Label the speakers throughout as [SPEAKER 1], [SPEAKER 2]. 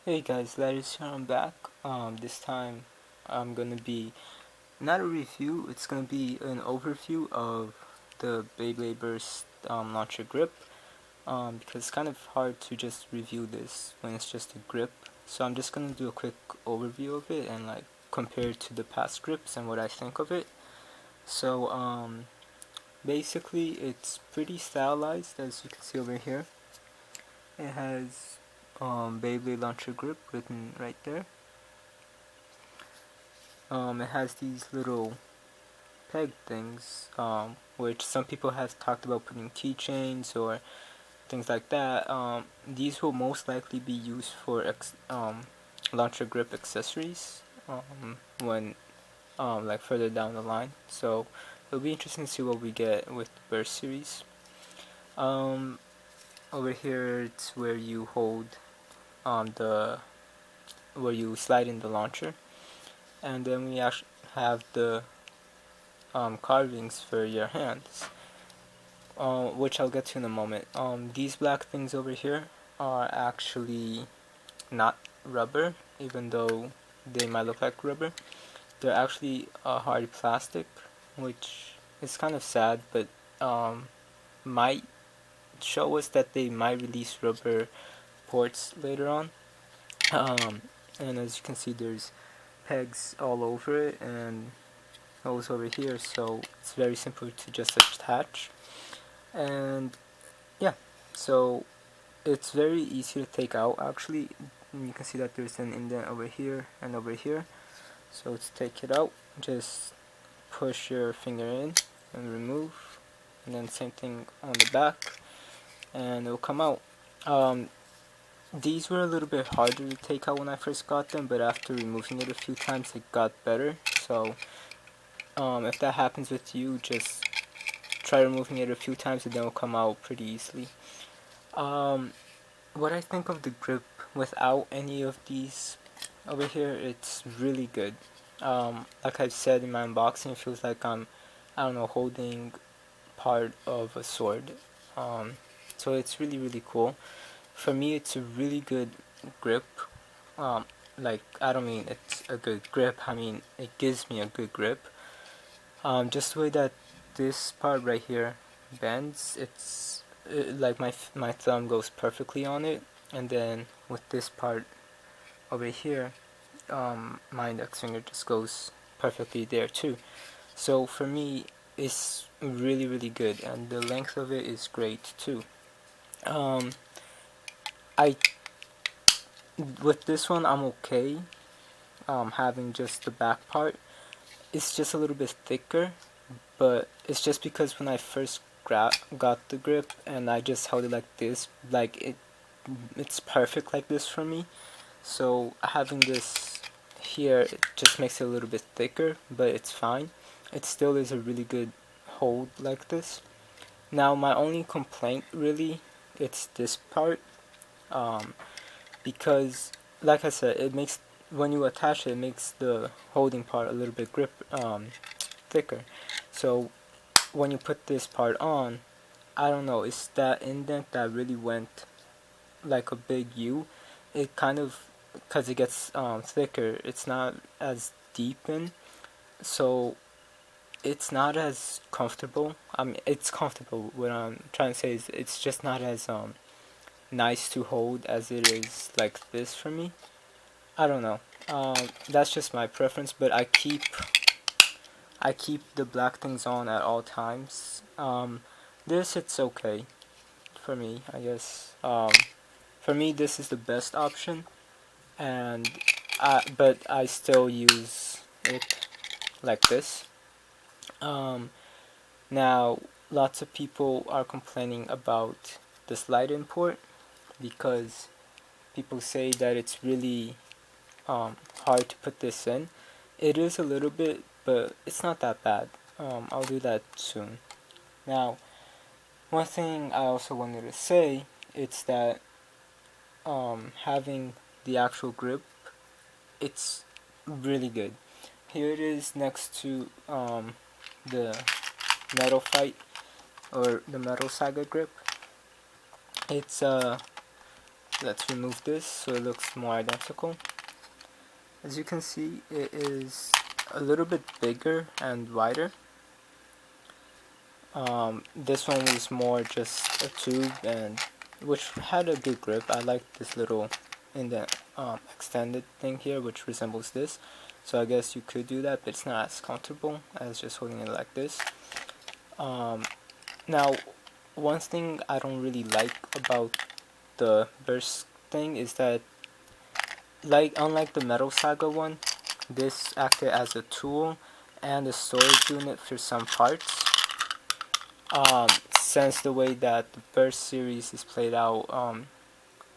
[SPEAKER 1] Hey guys, Larry's here. I'm back. This time I'm gonna be not a review. It's gonna be an overview of the Beyblade Burst launcher grip. Because it's kind of hard to just review this when it's just a grip. So I'm just gonna do a quick overview of it and like compare it to the past grips and what I think of it. So basically it's pretty stylized, as you can see over here. It has Beyblade launcher grip written right there. It has these little peg things, which some people have talked about putting keychains or things like that. These will most likely be used for launcher grip accessories when like further down the line. So it'll be interesting to see what we get with the Burst series. Over here, it's where you hold the where you slide in the launcher, and then we actually have the carvings for your hands, which I'll get to in a moment. These black things over here are actually not rubber, even though they might look like rubber. They're actually hard plastic, which is kind of sad, but might show us that they might release rubber ports later on. Um, and as you can see, there's pegs all over it and holes over here, so it's very simple to just attach. And yeah, so it's very easy to take out actually. You can see that there's an indent over here and over here. So to take it out, just push your finger in and remove, and then same thing on the back, and it will come out. These were a little bit harder to take out when I first got them, but after removing it a few times, it got better. So if that happens with you, just try removing it a few times and then it'll come out pretty easily. What I think of the grip without any of these over here, it's really good. Like I said in my unboxing, it feels like I don't know, holding part of a sword. So it's really cool. For me, it's a really good grip. Like, I don't mean it's a good grip, I mean it gives me a good grip. Just the way that this part right here bends, like my thumb goes perfectly on it, and then with this part over here, my index finger just goes perfectly there too. So for me, it's really good, and the length of it is great too. I With this one I'm okay. Having just the back part, it's just a little bit thicker, but it's just because when I first got the grip and I just held it like this, like it's perfect like this for me. So having this here, it just makes it a little bit thicker, but it's fine. It still is a really good hold like this. Now my only complaint really, it's this part, because like I said, it makes, when you attach it, it makes the holding part a little bit thicker. So when you put this part on, I don't know, it's that indent that really went like a big U. It kind of, because it gets thicker, it's not as deep in, so it's not as comfortable. I mean, it's comfortable. What I'm trying to say is it's just not as nice to hold as it is like this for me. I don't know. That's just my preference, but I keep the black things on at all times. This, it's okay for me, I guess. For me, this is the best option, and but I still use it like this. Now, lots of people are complaining about the slide import because people say that it's really hard to put this in. It is a little bit, but it's not that bad. I'll do that soon. Now, one thing I also wanted to say, it's that having the actual grip, it's really good. Here it is next to the metal fight or the metal saga grip. It's let's remove this so it looks more identical. As you can see, it is a little bit bigger and wider. This one was more just a tube, and which had a good grip. I like this little extended thing here, which resembles this. So I guess you could do that, but it's not as comfortable as just holding it like this. Now, one thing I don't really like about the burst thing is that, unlike the Metal Saga one, this acted as a tool and a storage unit for some parts. Since the way that the burst series is played out,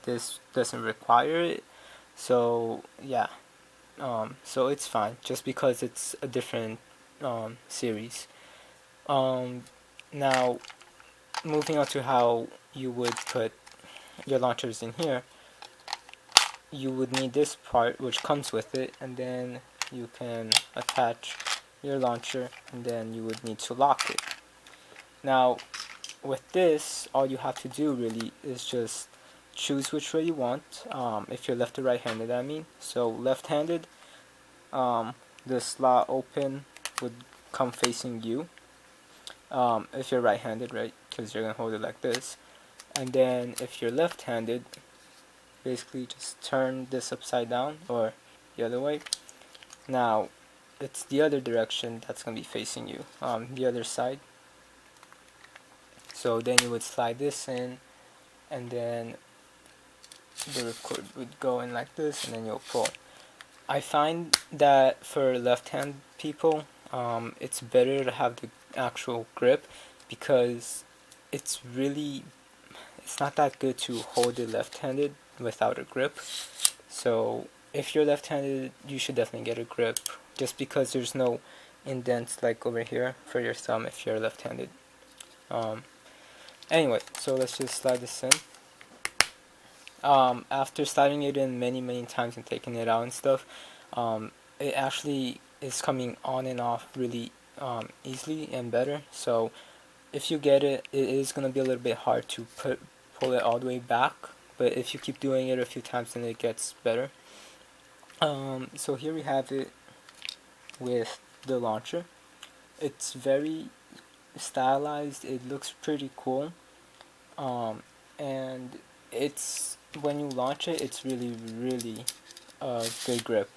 [SPEAKER 1] this doesn't require it. So yeah, so it's fine just because it's a different series. Now, moving on to how you would put your launchers in here, you would need this part which comes with it, and then you can attach your launcher, and then you would need to lock it. Now, with this, all you have to do really is just choose which way you want, if you're left or right-handed, I mean. So left-handed, the slot open would come facing you, if you're right-handed, right, because you're going to hold it like this. And then if you're left-handed, basically just turn this upside down, or the other way. Now, it's the other direction that's going to be facing you, the other side. So then you would slide this in, and then the ripcord would go in like this, and then you'll pull. I find that for left-hand people, it's better to have the actual grip, because it's not that good to hold it left-handed without a grip. So if you're left-handed, you should definitely get a grip, just because there's no indents like over here for your thumb if you're left-handed. Anyway, so let's just slide this in. After sliding it in many times and taking it out and stuff, it actually is coming on and off really easily and better. So if you get it, it is going to be a little bit hard to pull it all the way back, but if you keep doing it a few times, then it gets better. So here we have it with the launcher. It's very stylized, it looks pretty cool, and when you launch it, it's really a good grip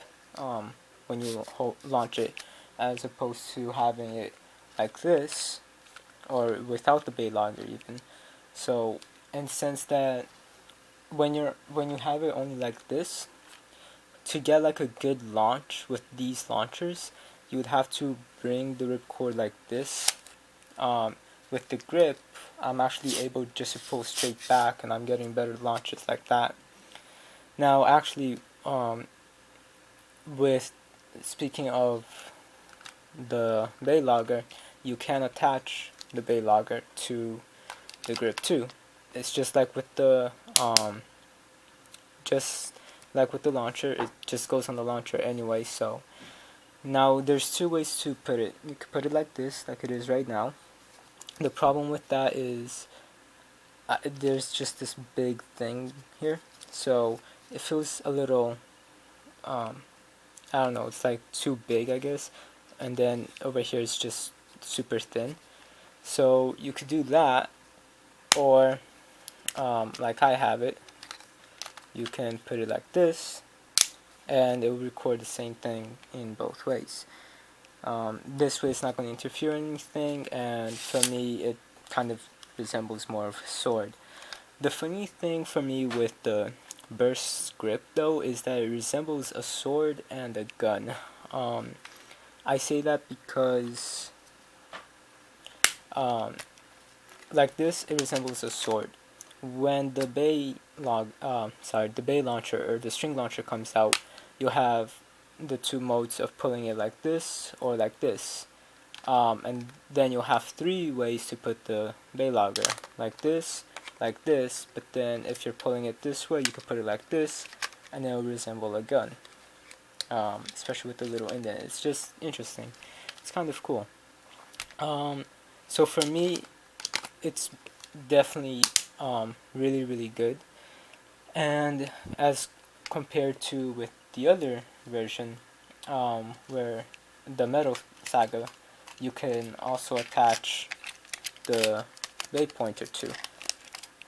[SPEAKER 1] when you launch it, as opposed to having it like this, or without the Beyblade even. So, and since that when you have it only like this, to get like a good launch with these launchers, you would have to bring the ripcord like this. With the grip, I'm actually able just to pull straight back, and I'm getting better launches like that. Now, actually, speaking of the Beyblade, you can attach the Beyblade to the grip too. It's just like with the launcher, it just goes on the launcher anyway. So now there's two ways to put it. You could put it like this, like it is right now. The problem with that is there's just this big thing here, so it feels a little, I don't know, it's like too big, I guess, and then over here it's just super thin. So you could do that, or like I have it, you can put it like this, and it will record the same thing in both ways. This way it's not going to interfere in anything, and for me it kind of resembles more of a sword. The funny thing for me with the burst grip though is that it resembles a sword and a gun. I say that because like this, it resembles a sword. When the Bay launcher or the string launcher comes out, you'll have the two modes of pulling it like this or like this, and then you'll have three ways to put the Beyblade, like this, but then if you're pulling it this way, you can put it like this, and it'll resemble a gun, especially with the little indent. It's just interesting. It's kind of cool. So for me, it's definitely really good. And as compared to with the other version, where the Metal Saga, you can also attach the blade pointer too.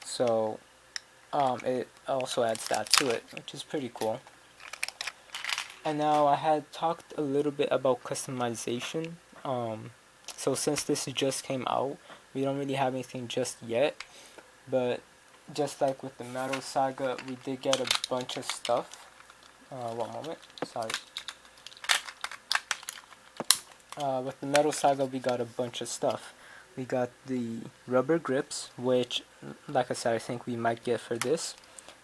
[SPEAKER 1] So it also adds that to it, which is pretty cool. And now I had talked a little bit about customization. So since this just came out, we don't really have anything just yet. But just like with the Metal Saga, we did get a bunch of stuff. One moment, sorry. With the Metal Saga, we got a bunch of stuff. We got the rubber grips, which, like I said, I think we might get for this.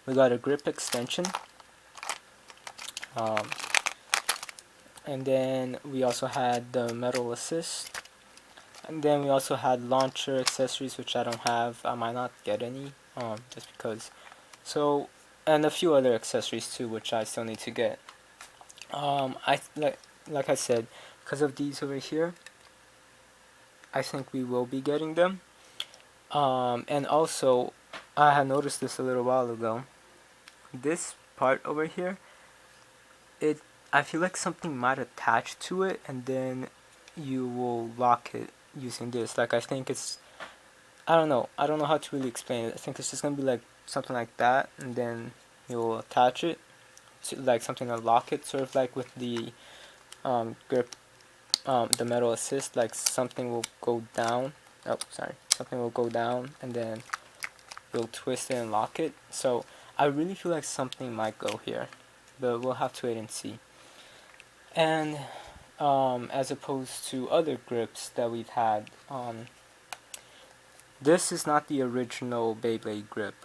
[SPEAKER 1] We got a grip extension. Um, and then we also had the metal assist. And then we also had launcher accessories, which I don't have. I might not get any, just because. So, and a few other accessories too, which I still need to get. Like I said, because of these over here, I think we will be getting them. And also, I had noticed this a little while ago. This part over here, I feel like something might attach to it, and then you will lock it using this. Like I think it's, I don't know how to really explain it. I think it's just gonna be like something like that, and then you'll attach it to like something to lock it, sort of like with the grip, the metal assist. Like something will go down. Oh, sorry, something will go down, and then you'll twist it and lock it. So I really feel like something might go here, but we'll have to wait and see. And as opposed to other grips that we've had, this is not the original Beyblade grip.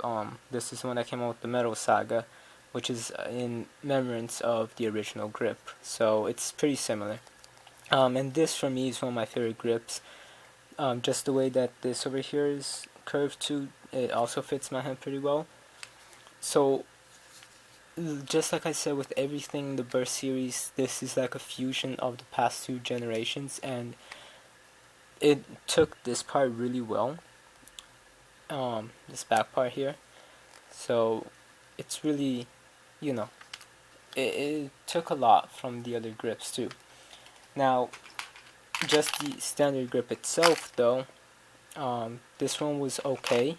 [SPEAKER 1] This is one that came out with the Metal Saga, which is in remembrance of the original grip. So it's pretty similar. And this for me is one of my favorite grips. Just the way that this over here is curved too, it also fits my hand pretty well. So just like I said with everything in the Burst series, this is like a fusion of the past two generations, and it took this part really well. This back part here. So it's really, it took a lot from the other grips too. Now, just the standard grip itself though, this one was okay.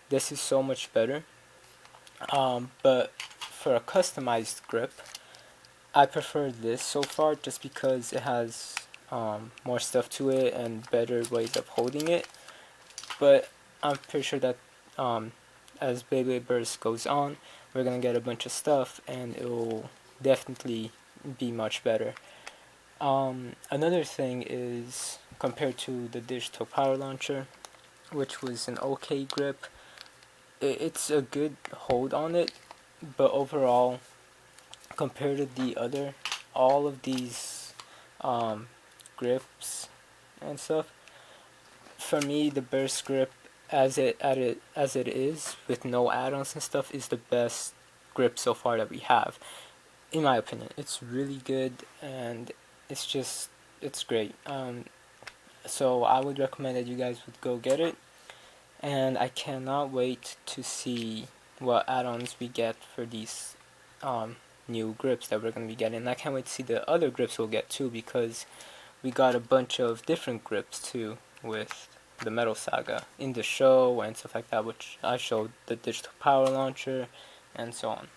[SPEAKER 1] This is so much better. But for a customized grip, I prefer this so far just because it has more stuff to it and better ways of holding it. But I'm pretty sure that as Beyblade Burst goes on, we're gonna get a bunch of stuff and it will definitely be much better. Another thing is, compared to the digital power launcher, which was an okay grip, it's a good hold on it, but overall, compared to the other, all of these grips and stuff, for me the Burst grip as it is with no add-ons and stuff is the best grip so far that we have, in my opinion. It's really good and it's great. So I would recommend that you guys would go get it, and I cannot wait to see what add-ons we get for these new grips that we're going to be getting. And I can't wait to see the other grips we'll get too, because we got a bunch of different grips too with the Metal Saga in the show and stuff like that, which I showed the digital power launcher and so on.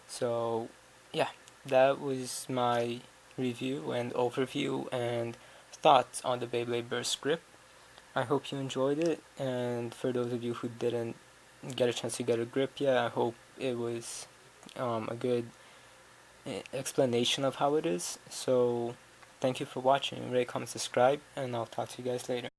[SPEAKER 1] So yeah, that was my review and overview and thoughts on the Beyblade Burst grip. I hope you enjoyed it, and for those of you who didn't get a chance to get a grip yet, I hope it was a good explanation of how it is. So thank you for watching. Rate, comment, subscribe, and I'll talk to you guys later.